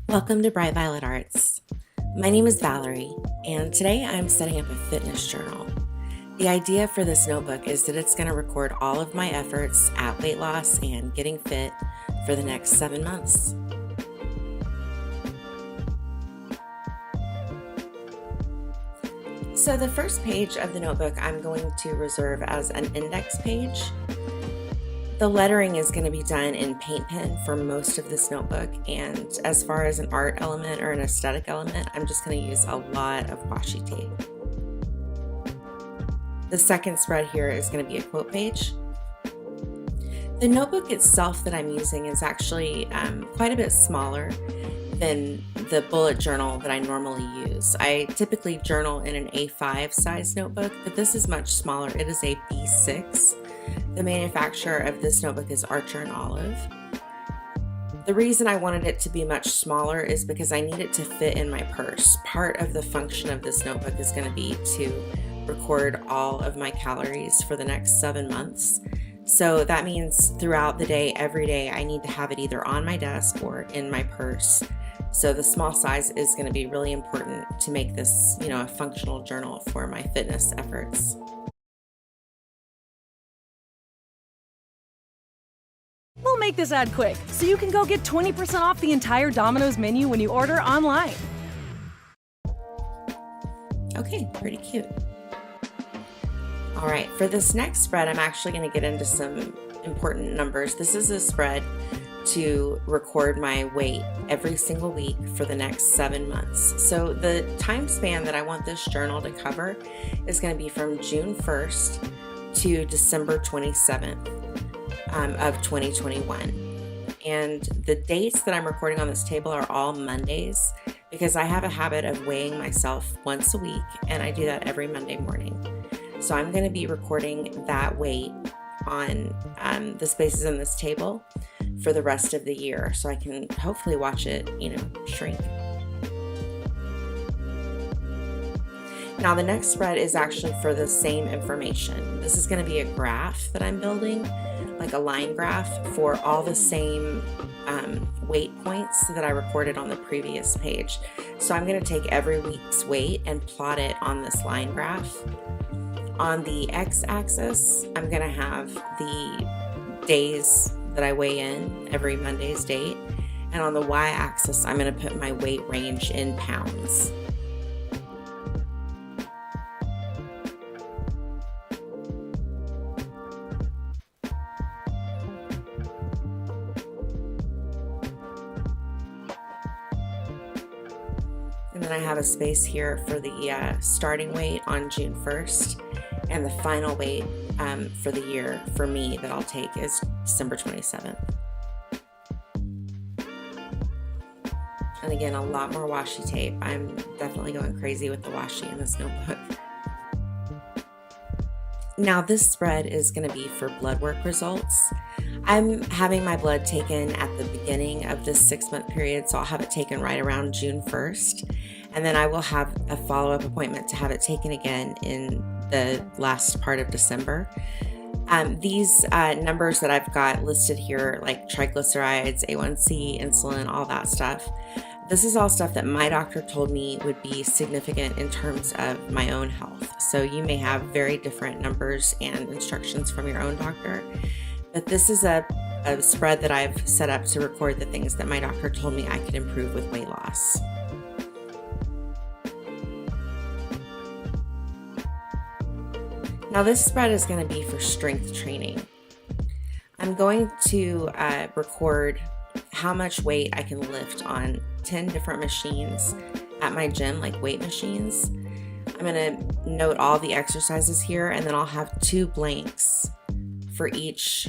Welcome to Bright Violet Arts. My name is Valerie, and today I'm setting up a fitness journal. The idea for this notebook is that it's going to record all of my efforts at weight loss and getting fit for the next 7 months. So the first page of the notebook I'm going to reserve as an index page. The lettering is going to be done in paint pen for most of this notebook, and as far as an art element or an aesthetic element, I'm just going to use a lot of washi tape. The second spread here is going to be a quote page. The notebook itself that I'm using is actually quite a bit smaller than the bullet journal that I normally use. I typically journal in an A5 size notebook, but this is much smaller. It is a B6. The manufacturer of this notebook is Archer and Olive. The reason I wanted it to be much smaller is because I need it to fit in my purse. Part of the function of this notebook is going to be to record all of my calories for the next 7 months. So that means throughout the day, every day, I need to have it either on my desk or in my purse. So the small size is going to be really important to make this, a functional journal for my fitness efforts. We'll make this ad quick, so you can go get 20% off the entire Domino's menu when you order online. Okay, pretty cute. All right, for this next spread, I'm actually going to get into some important numbers. This is a spread to record my weight every single week for the next 7 months. So the time span that I want this journal to cover is going to be from June 1st to December 27th. Of 2021. And the dates that I'm recording on this table are all Mondays because I have a habit of weighing myself once a week, and I do that every Monday morning. So I'm going to be recording that weight on the spaces in this table for the rest of the year, so I can hopefully watch it, shrink. Now the next spread is actually for the same information. This is going to be a graph that I'm building, like a line graph for all the same weight points that I recorded on the previous page. So I'm going to take every week's weight and plot it on this line graph. On the x-axis, I'm going to have the days that I weigh in, every Monday's date. And on the y-axis, I'm going to put my weight range in pounds. And then I have a space here for the starting weight on June 1st, and the final weight for the year for me that I'll take is December 27th. And again, a lot more washi tape. I'm definitely going crazy with the washi in this notebook. Now this spread is going to be for blood work results. I'm having my blood taken at the beginning of this 6-month period, so I'll have it taken right around June 1st. And then I will have a follow-up appointment to have it taken again in the last part of December. These numbers that I've got listed here, like triglycerides, A1C, insulin, all that stuff, this is all stuff that my doctor told me would be significant in terms of my own health. So you may have very different numbers and instructions from your own doctor. But this is a spread that I've set up to record the things that my doctor told me I could improve with weight loss. Now this spread is going to be for strength training. I'm going to record how much weight I can lift on 10 different machines at my gym, like weight machines. I'm going to note all the exercises here, and then I'll have 2 blanks for each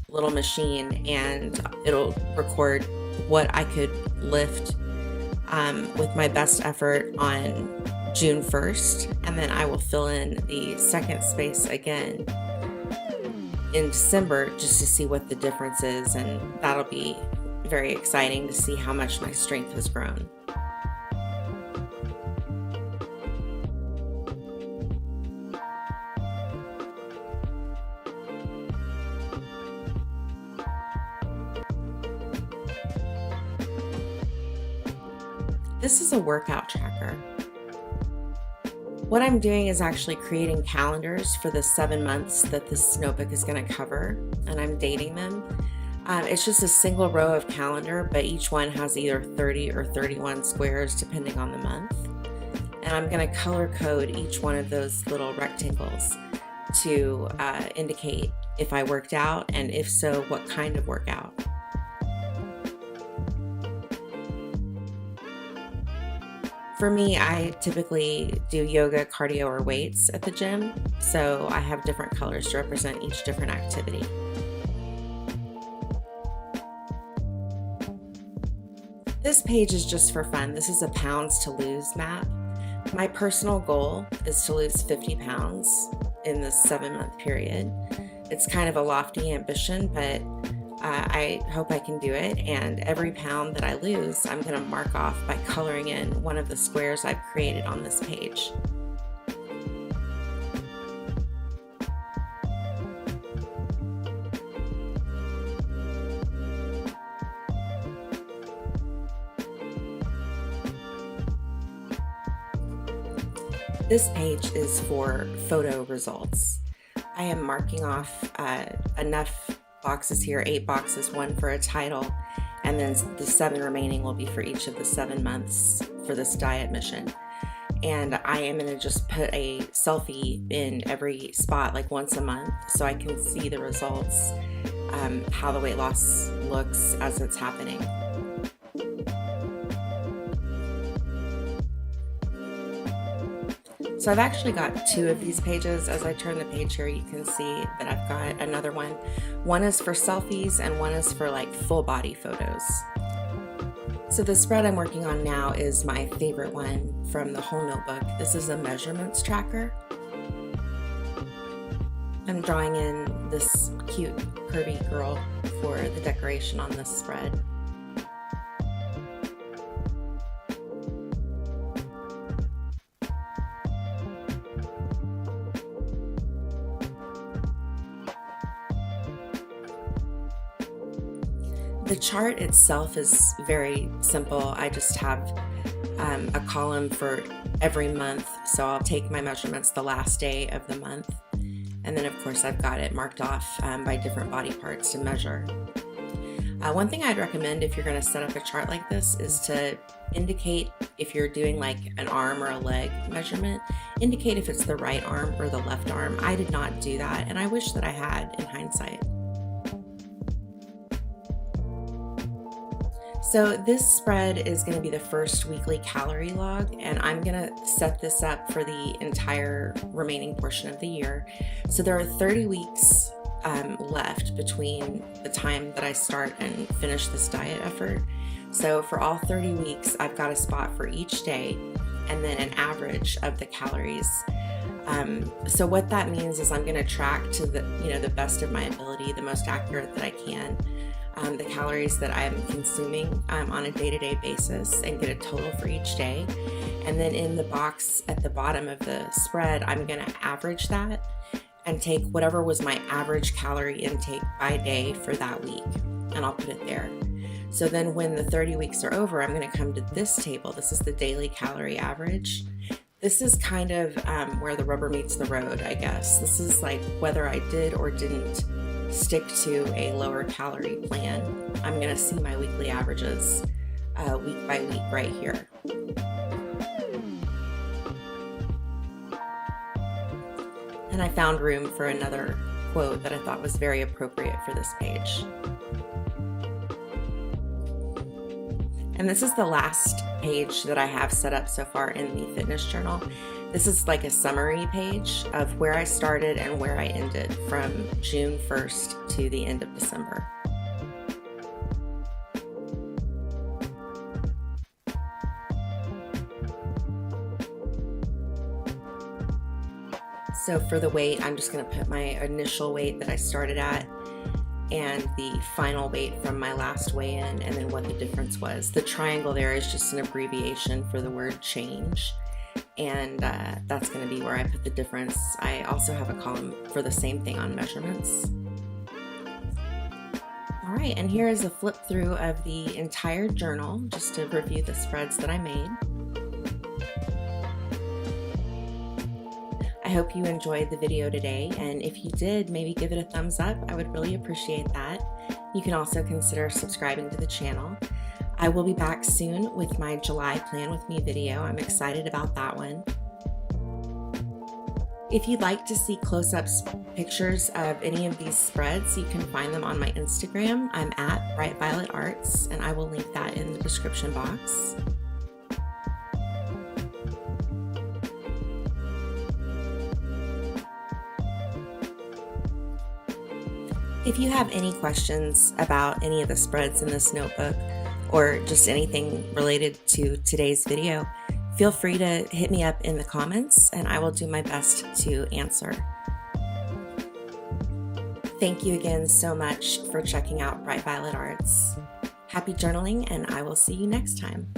little machine, and it'll record what I could lift with my best effort on June 1st, and then I will fill in the second space again in December just to see what the difference is, and that'll be very exciting to see how much my strength has grown. This is a workout tracker. What I'm doing is actually creating calendars for the 7 months that this notebook is going to cover, and I'm dating them. It's just a single row of calendar, but each one has either 30 or 31 squares depending on the month. And I'm going to color code each one of those little rectangles to indicate if I worked out, and if so, what kind of workout. For me, I typically do yoga, cardio, or weights at the gym, so I have different colors to represent each different activity. This page is just for fun. This is a pounds to lose map. My personal goal is to lose 50 pounds in this 7-month period. It's kind of a lofty ambition, but I hope I can do it. And every pound that I lose, I'm going to mark off by coloring in one of the squares I've created on this page. This page is for photo results. I am marking off enough boxes here, 8 boxes, one for a title, and then the 7 remaining will be for each of the 7 months for this diet mission. And I am going to just put a selfie in every spot, like once a month, so I can see the results, how the weight loss looks as it's happening. So I've actually got 2 of these pages. As I turn the page here, you can see that I've got another one. One is for selfies and one is for like full body photos. So the spread I'm working on now is my favorite one from the whole notebook. This is a measurements tracker. I'm drawing in this cute curvy girl for the decoration on this spread. The chart itself is very simple. I just have a column for every month. So I'll take my measurements the last day of the month. And then of course I've got it marked off by different body parts to measure. One thing I'd recommend if you're going to set up a chart like this is to indicate if you're doing like an arm or a leg measurement, indicate if it's the right arm or the left arm. I did not do that, and I wish that I had in hindsight. So this spread is going to be the first weekly calorie log, and I'm going to set this up for the entire remaining portion of the year. So there are 30 weeks left between the time that I start and finish this diet effort. So for all 30 weeks, I've got a spot for each day and then an average of the calories. So what that means is I'm going to track to the best of my ability, the most accurate that I can, the calories that I'm consuming on a day-to-day basis, and get a total for each day. And then in the box at the bottom of the spread, I'm going to average that and take whatever was my average calorie intake by day for that week, and I'll put it there. So then when the 30 weeks are over, I'm going to come to this table. This is the daily calorie average. This is kind of where the rubber meets the road, I guess. This is like whether I did or didn't stick to a lower calorie plan. I'm going to see my weekly averages week by week right here. And I found room for another quote that I thought was very appropriate for this page. And this is the last page that I have set up so far in the fitness journal. This is like a summary page of where I started and where I ended from June 1st to the end of December. So for the weight, I'm just going to put my initial weight that I started at and the final weight from my last weigh-in, and then what the difference was. The triangle there is just an abbreviation for the word change, and that's going to be where I put the difference. I also have a column for the same thing on measurements. All right, and here is a flip through of the entire journal, just to review the spreads that I made. I hope you enjoyed the video today, and if you did, maybe give it a thumbs up. I would really appreciate that. You can also consider subscribing to the channel. I will be back soon with my July Plan With Me video. I'm excited about that one. If you'd like to see close-ups pictures of any of these spreads, you can find them on my Instagram. I'm at Bright Violet Arts, and I will link that in the description box. If you have any questions about any of the spreads in this notebook, or just anything related to today's video, feel free to hit me up in the comments and I will do my best to answer. Thank you again so much for checking out Bright Violet Arts. Happy journaling, and I will see you next time.